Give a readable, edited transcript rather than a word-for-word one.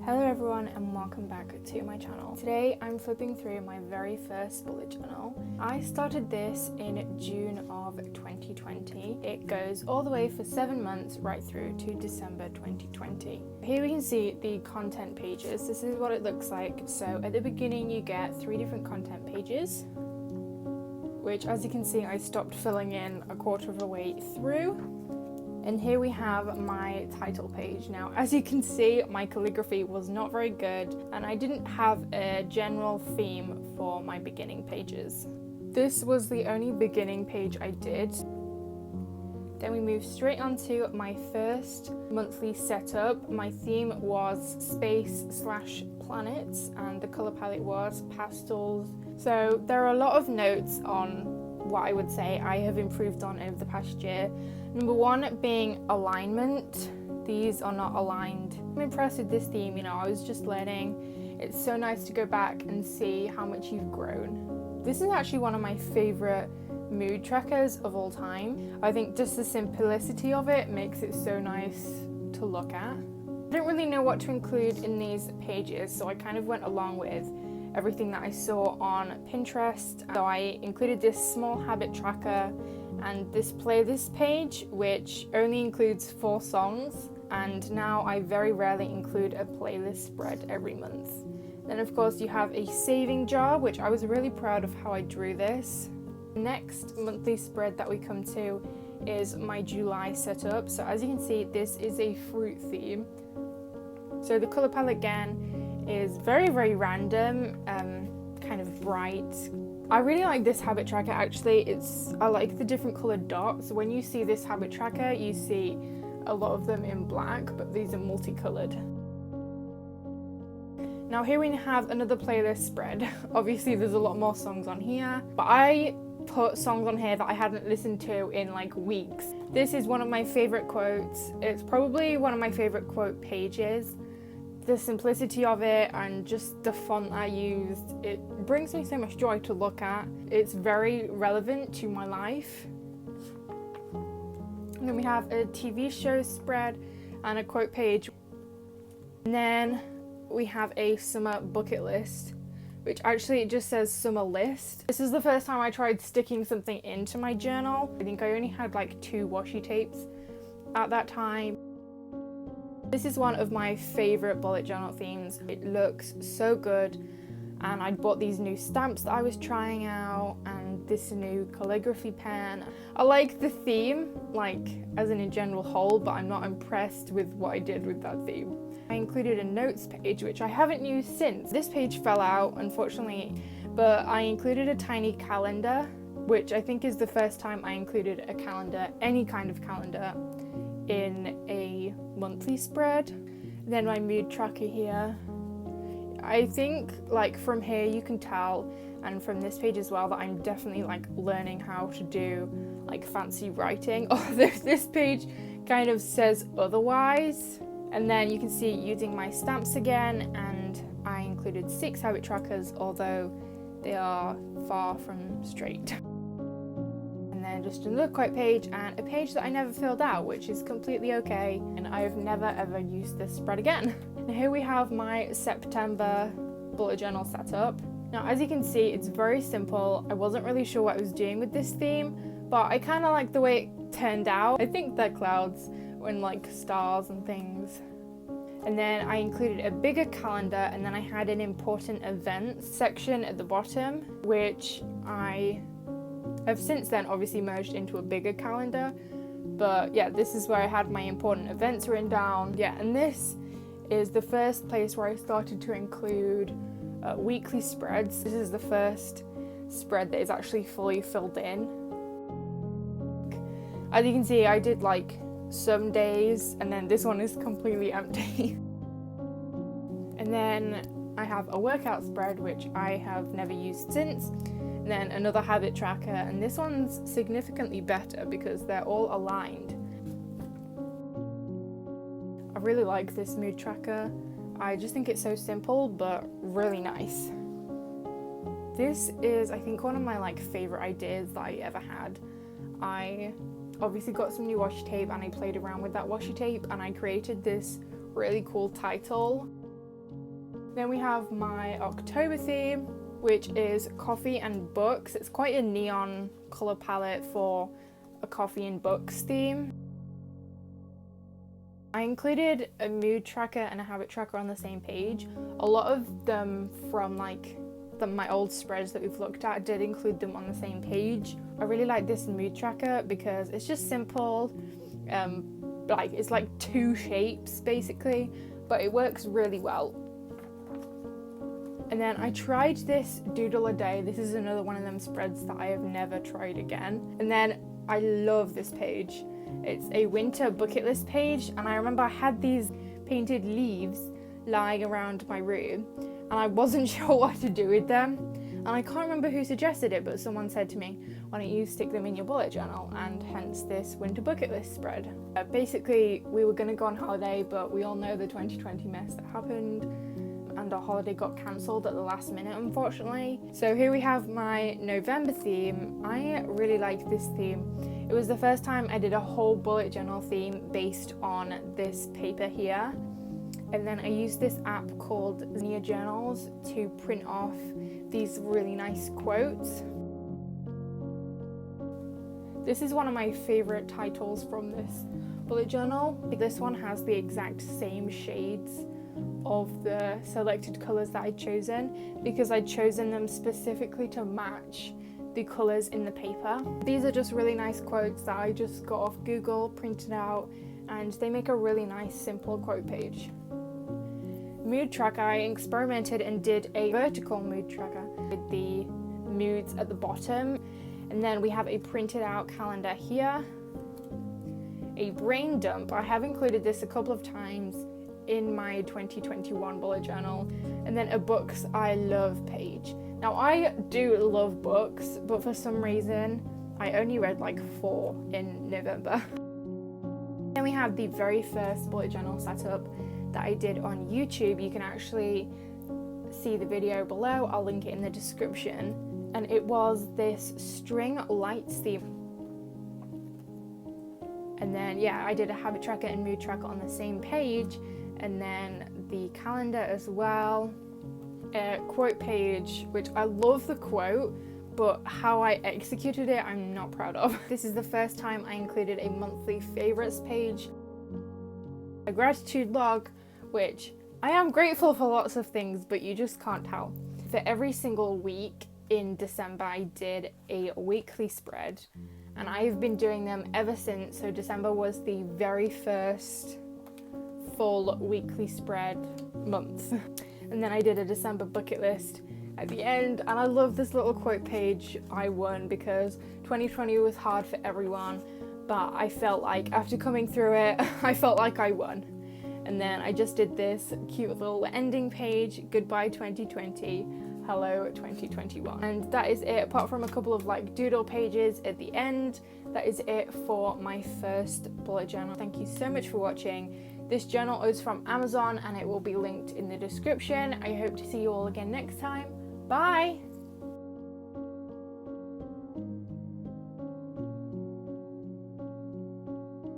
Hello everyone and welcome back to my channel. Today I'm flipping through my very first bullet journal. I started this in June of 2020. It goes all the way for 7 months right through to December 2020. Here we can see the content pages. This is what it looks like. So at the beginning you get 3 different content pages, which as you can see I stopped filling in a quarter of the way through. And here we have my title page. Now, as you can see, my calligraphy was not very good and I didn't have a general theme for my beginning pages. This was the only beginning page I did. Then we moved straight on to my first monthly setup. My theme was space/planets and the color palette was pastels. So there are a lot of notes on what I would say I have improved on over the past year. Number 1 being alignment. These are not aligned. I'm impressed with this theme, I was just learning. It's so nice to go back and see how much you've grown. This is actually one of my favorite mood trackers of all time. I think just the simplicity of it makes it so nice to look at. I don't really know what to include in these pages, so I kind of went along with everything that I saw on Pinterest. So I included this small habit tracker and this playlist page, which only includes 4 songs, and now I very rarely include a playlist spread every month. Then of course you have a saving jar, which I was really proud of how I drew this. The next monthly spread that we come to is my July setup. So as you can see, this is a fruit theme. So the color palette again is very random, kind of bright. I really like this habit tracker actually. I like the different colored dots. When you see this habit tracker, you see a lot of them in black, but these are multicolored. Now here we have another playlist spread. Obviously there's a lot more songs on here, but I put songs on here that I hadn't listened to in like weeks. This is one of my favorite quotes. It's probably one of my favorite quote pages. The simplicity of it and just the font I used, it brings me so much joy to look at. It's very relevant to my life. And then we have a TV show spread and a quote page. And then we have a summer bucket list, which actually it just says summer list. This is the first time I tried sticking something into my journal. I think I only had like 2 washi tapes at that time. This is one of my favorite bullet journal themes. It looks so good, and I bought these new stamps that I was trying out and this new calligraphy pen. I like the theme, like as in a general whole, but I'm not impressed with what I did with that theme. I included a notes page, which I haven't used since. This page fell out, unfortunately, but I included a tiny calendar, which I think is the first time I included a calendar, any kind of calendar, in a monthly spread. Then my mood tracker here. I think like from here you can tell, and from this page as well, that I'm definitely like learning how to do like fancy writing. Although this page kind of says otherwise. And then you can see using my stamps again, and I included 6 habit trackers, although they are far from straight. And then just another quote page and a page that I never filled out, which is completely okay, and I've never ever used this spread again. And here we have my September bullet journal setup. Now as you can see, it's very simple. I wasn't really sure what I was doing with this theme, but I kind of like the way it turned out. I think they're clouds and like stars and things. And then I included a bigger calendar, and then I had an important events section at the bottom, which I have since then obviously merged into a bigger calendar. But yeah, this is where I had my important events written down. Yeah, and this is the first place where I started to include weekly spreads. This is the first spread that is actually fully filled in. As you can see, I did like some days, and then this one is completely empty. And then I have a workout spread, which I have never used since. And then another habit tracker, and this one's significantly better because they're all aligned. I really like this mood tracker. I just think it's so simple but really nice. This is, I think, one of my like favorite ideas that I ever had. I obviously got some new washi tape and I played around with that washi tape and I created this really cool title. Then we have my October theme, which is coffee and books. It's quite a neon colour palette for a coffee and books theme. I included a mood tracker and a habit tracker on the same page. A lot of them from my old spreads that we've looked at did include them on the same page. I really like this mood tracker because it's just simple. It's like two shapes basically, but it works really well. And then I tried this doodle a day. This is another one of them spreads that I have never tried again. And then I love this page. It's a winter bucket list page, and I remember I had these painted leaves lying around my room and I wasn't sure what to do with them. And I can't remember who suggested it, but someone said to me, why don't you stick them in your bullet journal, and hence this winter bucket list spread. Basically, we were going to go on holiday, but we all know the 2020 mess that happened, and our holiday got cancelled at the last minute, unfortunately. So here we have my November theme. I really like this theme. It was the first time I did a whole bullet journal theme based on this paper here. And then I used this app called Nia Journals to print off these really nice quotes. This is one of my favorite titles from this bullet journal. This one has the exact same shades of the selected colors that I'd chosen, because I'd chosen them specifically to match the colors in the paper. These are just really nice quotes that I just got off Google, printed out, and they make a really nice simple quote page. Mood tracker, I experimented and did a vertical mood tracker with the moods at the bottom, and then we have a printed out calendar here. A brain dump, I have included this a couple of times in my 2021 bullet journal, and then a books I love page. Now I do love books, but for some reason I only read like 4 in November. Then we have the very first bullet journal setup that I did on YouTube. You can actually see the video below, I'll link it in the description, and it was this string lights theme. And then yeah, I did a habit tracker and mood tracker on the same page, and then the calendar as well. A quote page, which I love the quote, but how I executed it I'm not proud of. This is the first time I included a monthly favorites page. A gratitude log, which I am grateful for lots of things, but you just can't tell. For every single week in December I did a weekly spread, and I've been doing them ever since. So December was the very first full weekly spread month. And then I did a December bucket list at the end, and I love this little quote page. I won because 2020 was hard for everyone, but I felt like after coming through it, I felt like I won. And then I just did this cute little ending page, goodbye 2020, hello 2021. And that is it, apart from a couple of like doodle pages at the end. That is it for my first bullet journal. Thank you so much for watching. This journal is from Amazon and it will be linked in the description. I hope to see you all again next time. Bye!